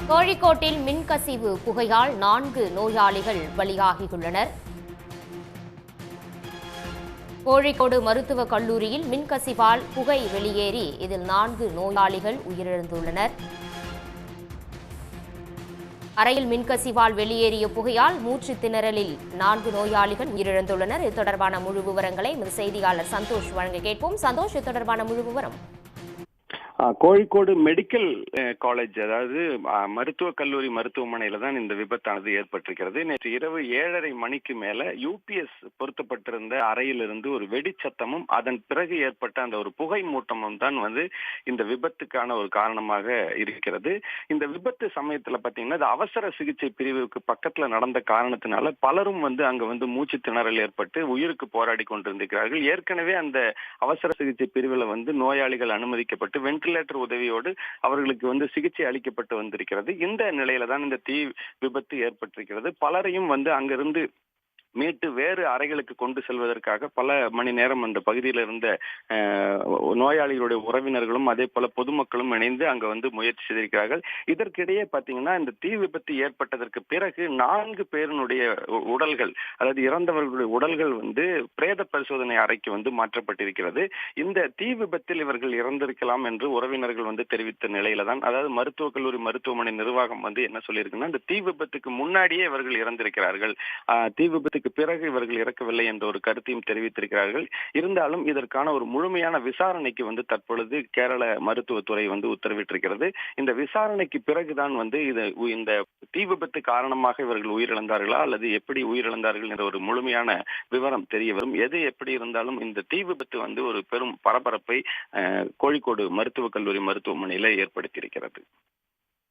கோழிக்கோட்டில் மின்கசிவு புகையால் 4 நோயாளிகள் பலியாகியுள்ளனர். கோழிக்கோடு மருத்துவக் கல்லூரியில் மின்கசிவால் புகை வெளியேறி இதில் 4 நோயாளிகள் உயிரிழந்துள்ளனர். அறையில் மின்கசிவால் வெளியேறிய புகையால் மூச்சு திணறலில் 4 நோயாளிகள் உயிரிழந்துள்ளனர். இது தொடர்பான முழு விவரங்களை செய்தியாளர் சந்தோஷ் வழங்க கேட்போம். சந்தோஷ், இது தொடர்பான முழு விவரம். கோழிக்கோடு மெடிக்கல் காலேஜ், அதாவது மருத்துவக் கல்லூரி மருத்துவமனையில தான் இந்த விபத்தானது ஏற்பட்டிருக்கிறது. நேற்று இரவு 7:30 மணிக்கு மேல யூபிஎஸ் பொருத்தப்பட்டிருந்த அறையிலிருந்து ஒரு வெடிச்சத்தமும் அதன் பிறகு ஏற்பட்ட அந்த ஒரு புகை மூட்டமும் தான் இந்த விபத்துக்கான ஒரு காரணமாக இருக்கிறது. இந்த விபத்து சமயத்துல பாத்தீங்கன்னா அது அவசர சிகிச்சை பிரிவுக்கு பக்கத்துல நடந்த காரணத்தினால பலரும் அங்க மூச்சு திணறல் ஏற்பட்டு உயிருக்கு போராடி கொண்டிருக்கிறார்கள். ஏற்கனவே அந்த அவசர சிகிச்சை பிரிவுல நோயாளிகள் அனுமதிக்கப்பட்டு வென்டிலேட்டர் உதவியோடு அவர்களுக்கு சிகிச்சை அளிக்கப்பட்டு வந்திருக்கிறது. இந்த நிலையில தான் இந்த தீ விபத்து ஏற்பட்டிருக்கிறது. பலரையும் அங்கிருந்து மீட்டு வேறு அறைகளுக்கு கொண்டு செல்வதற்காக பல மணி நேரம் அந்த பகுதியில் இருந்த நோயாளிகளுடைய உறவினர்களும் அதே போல பொதுமக்களும் இணைந்து அங்க முயற்சி செய்திருக்கிறார்கள். இதற்கிடையே பாத்தீங்கன்னா இந்த தீ விபத்து ஏற்பட்டதற்கு பிறகு 4 பேருடைய உடல்கள், அதாவது இறந்தவர்களுடைய உடல்கள் பிரேத பரிசோதனை அறைக்கு மாற்றப்பட்டிருக்கிறது. இந்த தீ விபத்தில் இவர்கள் இறந்திருக்கலாம் என்று உறவினர்கள் தெரிவித்த நிலையில தான், அதாவது மருத்துவக் கல்லூரி மருத்துவமனை நிர்வாகம் என்ன சொல்லியிருக்குன்னா, இந்த தீ விபத்துக்கு முன்னாடியே இவர்கள் இறந்திருக்கிறார்கள், தீ விபத்து பிறகு இவர்கள் இறக்கவில்லை என்ற ஒரு கருத்தையும் தெரிவித்திருக்கிறார்கள். இருந்தாலும் இதற்கான ஒரு முழுமையான விசாரணைக்கு தற்பொழுது கேரள மருத்துவத்துறை உத்தரவிட்டிருக்கிறது. இந்த விசாரணைக்கு பிறகுதான் இந்த தீ விபத்து காரணமாக இவர்கள் உயிரிழந்தார்களா அல்லது எப்படி உயிரிழந்தார்கள் என்ற ஒரு முழுமையான விவரம் தெரிய வரும். எது எப்படி இருந்தாலும் இந்த தீ விபத்து ஒரு பெரும் பரபரப்பை கோழிக்கோடு மருத்துவக் கல்லூரி மருத்துவமனையில ஏற்படுத்தியிருக்கிறது.